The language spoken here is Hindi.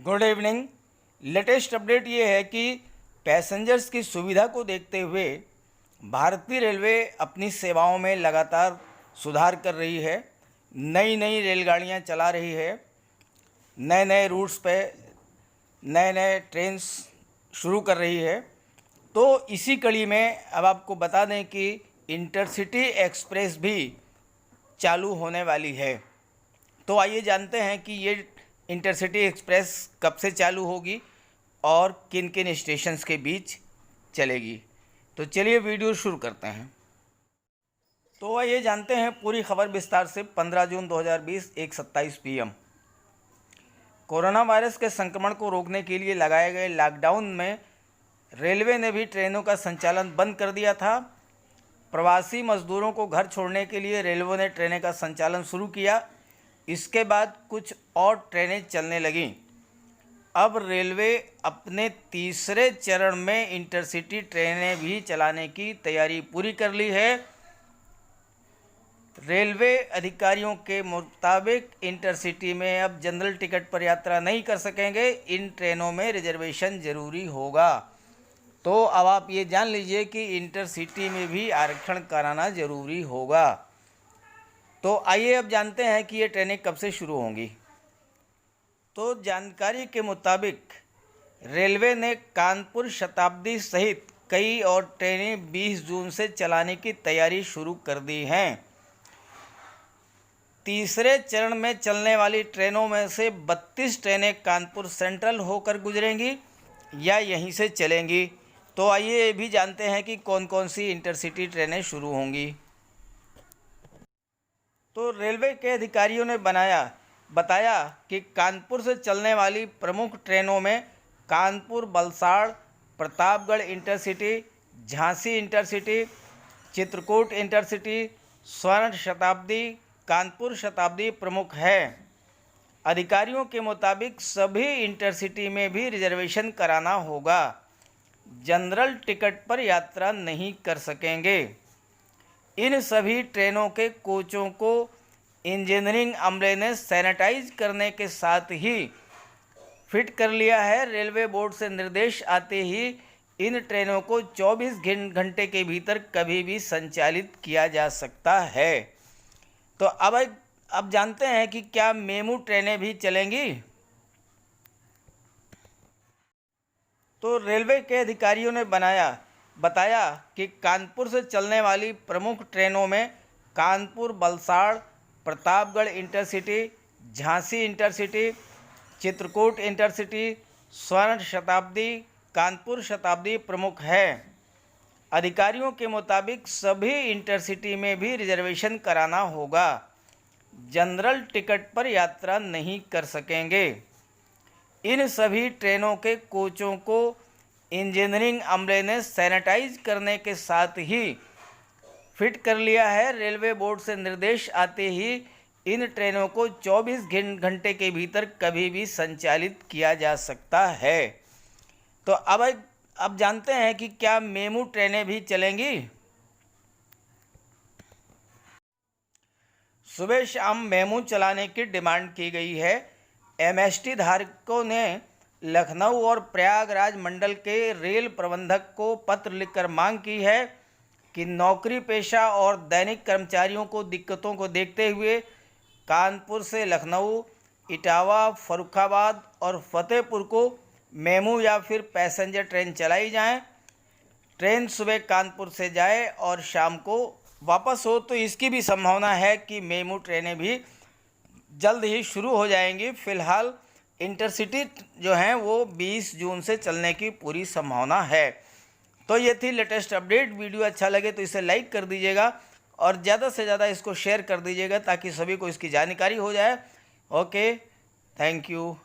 Good evening. लेटेस्ट अपडेट ये है कि पैसेंजर्स की सुविधा को देखते हुए भारतीय रेलवे अपनी सेवाओं में लगातार सुधार कर रही है। नई नई रेलगाड़ियां चला रही है, नए नए रूट्स पे नए नए ट्रेन्स शुरू कर रही है। तो इसी कड़ी में अब आपको बता दें कि इंटरसिटी एक्सप्रेस भी चालू होने वाली है। तो आइए जानते हैं कि ये इंटरसिटी एक्सप्रेस कब से चालू होगी और किन किन स्टेशंस के बीच चलेगी। तो चलिए वीडियो शुरू करते हैं। तो आइए जानते हैं पूरी खबर विस्तार से। 15 जून 2020 1:27 PM। कोरोना वायरस के संक्रमण को रोकने के लिए लगाए गए लॉकडाउन में रेलवे ने भी ट्रेनों का संचालन बंद कर दिया था। प्रवासी मजदूरों को घर छोड़ने के लिए रेलवे ने ट्रेनें का संचालन शुरू किया। इसके बाद कुछ और ट्रेनें चलने लगीं। अब रेलवे अपने तीसरे चरण में इंटरसिटी ट्रेनें भी चलाने की तैयारी पूरी कर ली है। रेलवे अधिकारियों के मुताबिक इंटरसिटी में अब जनरल टिकट पर यात्रा नहीं कर सकेंगे। इन ट्रेनों में रिजर्वेशन ज़रूरी होगा। तो अब आप ये जान लीजिए कि इंटरसिटी में भी आरक्षण कराना ज़रूरी होगा। तो आइए अब जानते हैं कि ये ट्रेनें कब से शुरू होंगी। तो जानकारी के मुताबिक रेलवे ने कानपुर शताब्दी सहित कई और ट्रेनें 20 जून से चलाने की तैयारी शुरू कर दी हैं। तीसरे चरण में चलने वाली ट्रेनों में से 32 ट्रेनें कानपुर सेंट्रल होकर गुजरेंगी या यहीं से चलेंगी। तो आइए ये भी जानते हैं कि कौन कौन सी इंटरसिटी ट्रेनें शुरू होंगी। तो रेलवे के अधिकारियों ने बताया कि कानपुर से चलने वाली प्रमुख ट्रेनों में Kanpur Valsad, Pratapgarh intercity, Jhansi intercity, Chitrakoot intercity, स्वर्ण शताब्दी, कानपुर शताब्दी प्रमुख है। अधिकारियों के मुताबिक सभी इंटरसिटी में भी रिजर्वेशन कराना होगा। जनरल टिकट पर यात्रा नहीं कर सकेंगे। इन सभी ट्रेनों के कोचों को इंजीनियरिंग अमले ने सैनिटाइज करने के साथ ही फिट कर लिया है। रेलवे बोर्ड से निर्देश आते ही इन ट्रेनों को 24 घंटे के भीतर कभी भी संचालित किया जा सकता है। तो अब जानते हैं कि क्या मेमू ट्रेनें भी चलेंगी। तो रेलवे के अधिकारियों ने बताया कि कानपुर से चलने वाली प्रमुख ट्रेनों में Kanpur Valsad, Pratapgarh intercity, Jhansi intercity, Chitrakoot intercity, स्वर्ण शताब्दी, कानपुर शताब्दी प्रमुख है। अधिकारियों के मुताबिक सभी इंटरसिटी में भी रिजर्वेशन कराना होगा। जनरल टिकट पर यात्रा नहीं कर सकेंगे। इन सभी ट्रेनों के कोचों को इंजीनियरिंग अमले ने सैनिटाइज करने के साथ ही फिट कर लिया है। रेलवे बोर्ड से निर्देश आते ही इन ट्रेनों को 24 घंटे के भीतर कभी भी संचालित किया जा सकता है। तो अब जानते हैं कि क्या मेमू ट्रेनें भी चलेंगी। सुबह शाम मेमू चलाने की डिमांड की गई है। MST धारकों ने लखनऊ और प्रयागराज मंडल के रेल प्रबंधक को पत्र लिखकर मांग की है कि नौकरी पेशा और दैनिक कर्मचारियों को दिक्कतों को देखते हुए कानपुर से लखनऊ, इटावा, फर्रुखाबाद और फतेहपुर को मेमू या फिर पैसेंजर ट्रेन चलाई जाएं। ट्रेन सुबह कानपुर से जाए और शाम को वापस हो। तो इसकी भी संभावना है कि मेमू ट्रेनें भी जल्द ही शुरू हो जाएंगी। फ़िलहाल इंटरसिटी जो हैं वो 20 जून से चलने की पूरी संभावना है। तो ये थी लेटेस्ट अपडेट। वीडियो अच्छा लगे तो इसे लाइक कर दीजिएगा और ज़्यादा से ज़्यादा इसको शेयर कर दीजिएगा ताकि सभी को इसकी जानकारी हो जाए। Okay, thank you.